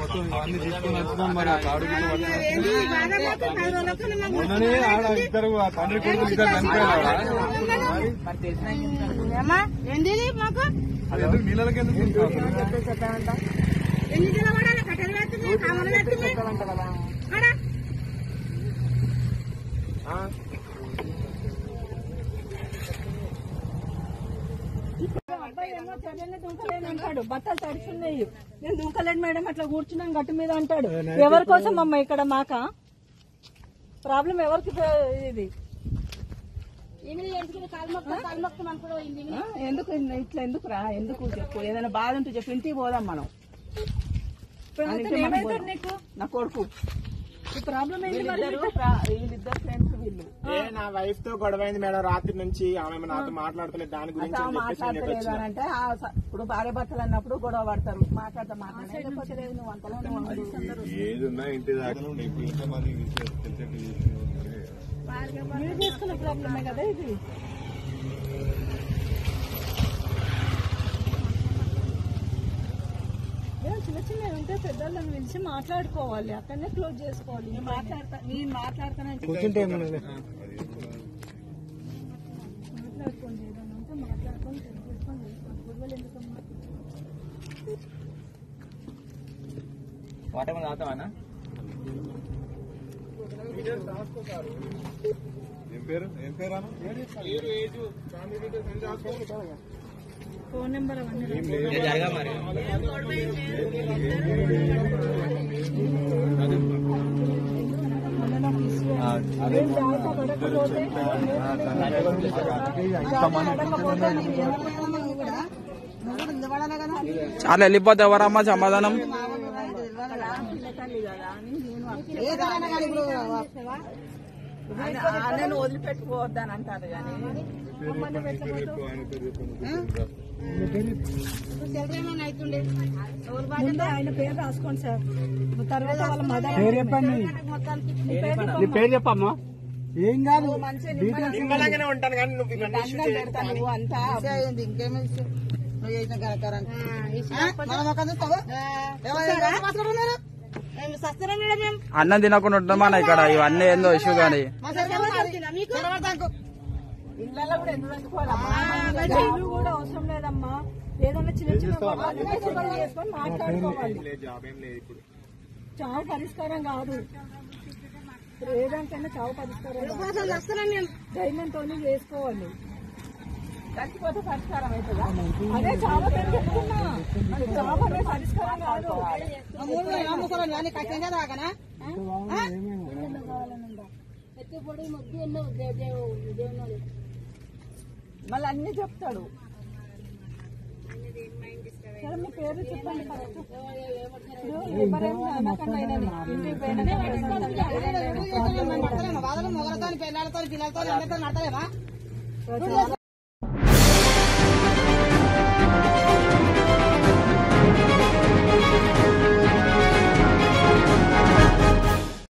మొత్తం అన్ని తీసుకుని వచ్చినాం. మరి ఆ కాడు మొన్ననే ఆడ ఇద్దరు తండ్రి కొడుకులు ఇద్దరు చనిపోయారు. అది ఎందుకు నీళ్ళకి ఎందుకు అంటాడు, బట్టలు తడుచున్నాయి, నేను దూకలేను మేడం, అట్లా కూర్చున్నాను గట్టు మీద అంటాడు. ఎవరి కోసం అమ్మ ఇక్కడ మాక ప్రాబ్లం? ఎవరికి ఇది ఎందుకు ఇట్లా ఎందుకు రా? ఎందుకు చెప్పు, ఏదైనా బాధ ఉంటే చెప్పు, ఇంటికి పోదాం మనం. నీకు నా కొడుకు ఈ ప్రాబ్లం ఏంటి? వీళ్ళిద్దరు ఫ్రెండ్స్, వీళ్ళు నా వైఫ్ తో గొడవైంది మేడం రాత్రి నుంచి. ఆమె నాతో మాట్లాడతలేదు దాని గురించి. మాట్లాడలేదు అని అంటే ఇప్పుడు భార్య భర్తలు అన్నప్పుడు గొడవ పడతారు. మాట్లాడలేదు నువ్వు అంతలో ఏదున్నా ఇంటి దాకా ఇప్పుడు ఎంతమంది మీరు చేసుకున్న ప్రాబ్లమే కదా ఇది. చిన్న చిన్నవి ఉంటే పెద్దోళ్ళని పిలిచి మాట్లాడుకోవాలి, అక్కడనే క్లోజ్ చేసుకోవాలి. నేను మాట్లాడతానంటే మాట్లాడుకోండి, ఏదైనా ఉంటే మాట్లాడుకొని తెలుసుకొని చేసుకోండి. గొడవలు ఎందుకమ్మా? వాటేమో తాగుతావా? ఫోన్ నెంబర్ అవన్నీ చాలా వెళ్ళిపోతే ఎవరమ్మా సమాధానం? నేను వదిలిపెట్టుకోవద్దని అంటారు కానీ ఆయన పేరు రాసుకోండి సార్. తర్వాత వాళ్ళ మదర్ పేరు చెప్పండి. పేరు చెప్పమ్మా. ఏం కాదు, నిమ్మలంగానే ఉంటాను కానీ నువ్వు అంతా ఇంకేమీ అన్నం తినకుండా ఉంటామా ఇక్కడ? ఇవన్నీ ఏందో ఇష్యూ కానీ ఇళ్ళలో కూడా ఎందుకు పెట్టుకోవాలమ్మా? ఇల్లు కూడా అవసరం లేదమ్మా. ఏదన్నా చిన్న చిన్న చేసుకొని మాట్లాడుకోవాలి. చావు పరిష్కారం కాదు, ఏదానికైనా చావు పరిష్కారం. ధైర్యంతో చేసుకోవాలి, చచ్చిపోతే పరిష్కారం అవుతుందా? అదే చావు చెప్తున్నా, చావు అనే పరిష్కారం కాదు. మళ్ళీ అన్ని చెప్తాడు. సరే మీ పేరు చెప్పండి. మొగలతో పిల్లలతో అందరితో నడతలేమా?